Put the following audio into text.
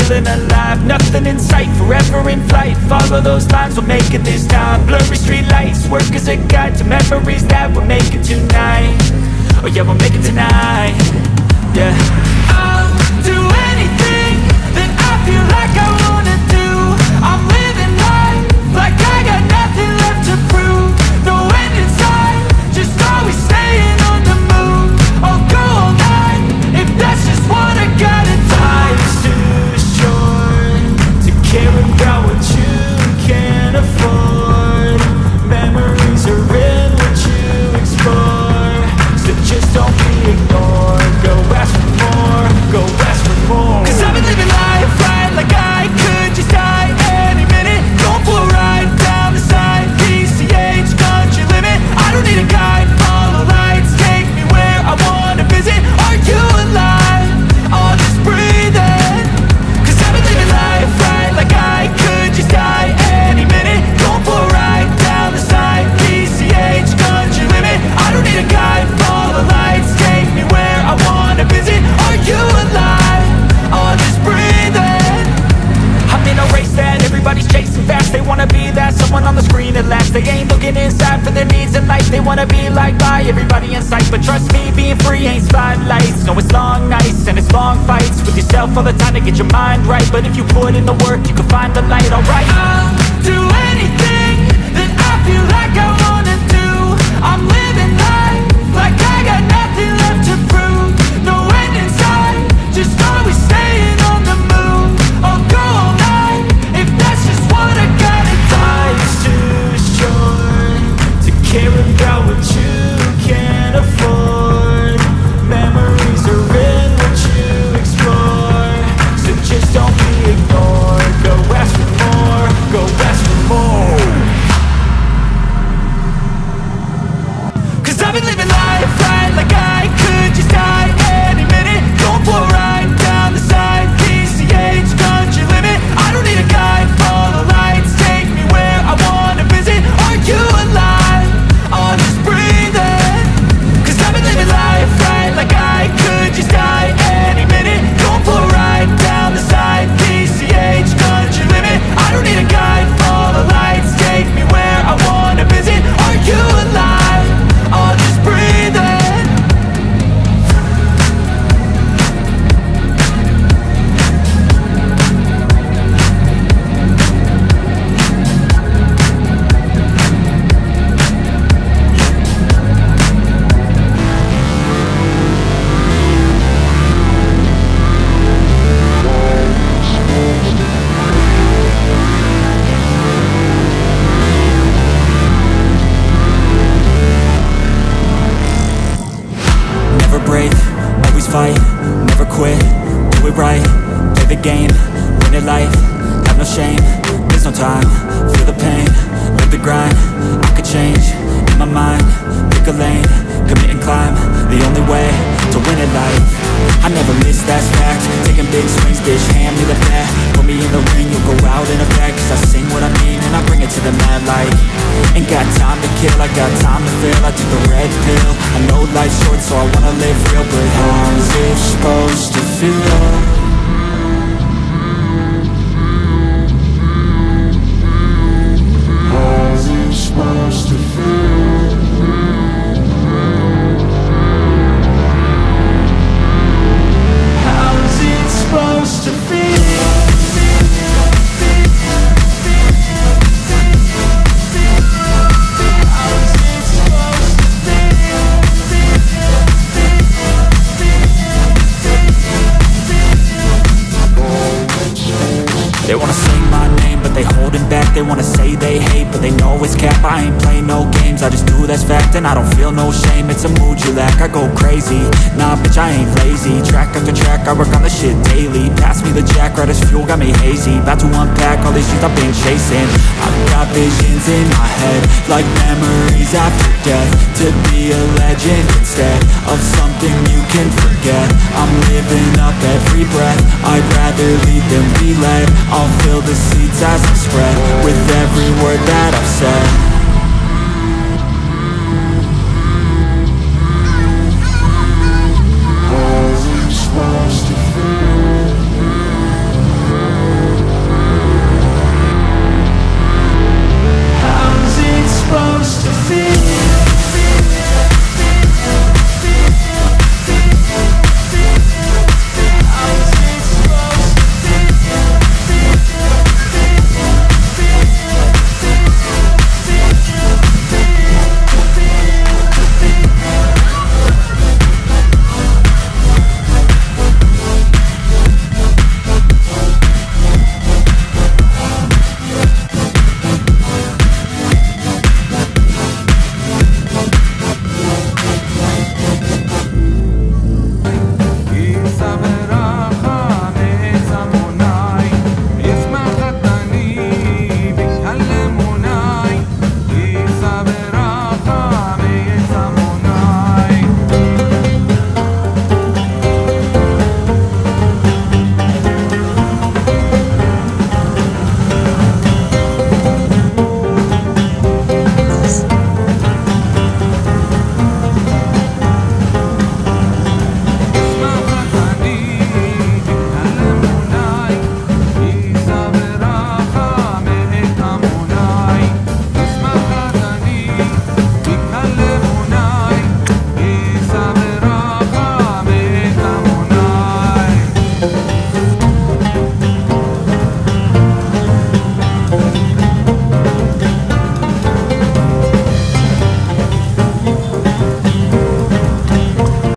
feeling alive. Nothing in sight, forever in flight. Follow those lines, we'll make it this time. Blurry street lights, work as a guide to memories that we're making tonight. Oh yeah, we'll make it tonight. Yeah, I'll do anything that I feel like I wanna do. I'm living life like I got nothing left to prove. No end in sight, just always staying on the move. I'll go all night if that's just what I gotta do. Life's too short to care about what you can't afford. Memories are in what you explore, so just don't be ignored. Go ask for more, go ask for more. 'Cause I've been living life right like I could just die any minute. Going for a ride down the side, PCH, country limit. I don't need a guide, follow lights, take me where I wanna visit. Are you alive? I'll just breathe in. 'Cause I've been living life right like I could just die any minute. Going for a ride down the side, PCH, country limit. I don't need a guide, follow lights, take me where I wanna visit. Are you alive? I'll just breathe in. I'm in a race that everybody's chasing fast. They wanna be that someone on the screen at last. They ain't looking inside for their needs in life. They wanna be liked by everybody in sight. But trust me, being free ain't spotlights. No, it's long nights and it's long fights with yourself all the time to get your mind right. But if you put in the work, you can find the light, alright? I'll do anything that I feel like I wanna do. I'm living life like I got nothing left to prove. No end in sight, just always staying on the move. I'll go all night if that's just what I gotta do. Life's too short to care about what you can't afford. Memories are in what you explore, so just don't be ignored. Go ask for more, go ask for more. 'Cause I've been living life right like I could just die any minute. Going for a ride down the side, PCH, country limit. I don't need a guide, follow lights, take me where I wanna visit. Are you alive? I'll just breathe in. 'Cause I've been living life right like I could just die any minute. Going for a ride down the side, PCH, country limit. I don't need a guide, follow lights, take me where I wanna visit. Are you alive? I'll just breathe in. Never break, always fight, never quit, do it right, play the game, win it life, have no shame, there's no time, feel the pain, live the grind, I could change, in my mind, pick a lane, commit and climb, the only way to win it life. I never miss, that's fact, taking big swings, bitch, hand me the bat, put me in the ring, you'll go out in a bag, 'cause I sing what I mean and I bring it to the mad light. Ain't got time to kill, I got time to feel, I took the red pill, I know life's short so I wanna live real, but how's it supposed to feel? How's it supposed to feel? How's it supposed to feel? They wanna sing my name, but they holding back. They wanna say they hate, but they know it's cap. I ain't play no games, I just do that's fact. And I don't feel no shame, it's a mood you lack. I go crazy, nah bitch I ain't lazy. Track after track, I work on the shit daily. Pass me the jack, right as fuel, got me hazy. About to unpack all these things I've been chasing. I've got visions in my head, like memories after death. To be a legend instead of something you can forget. I'm living up every breath, I'd rather lead than be led. I'll fill the seeds as I spread with every word that I've said.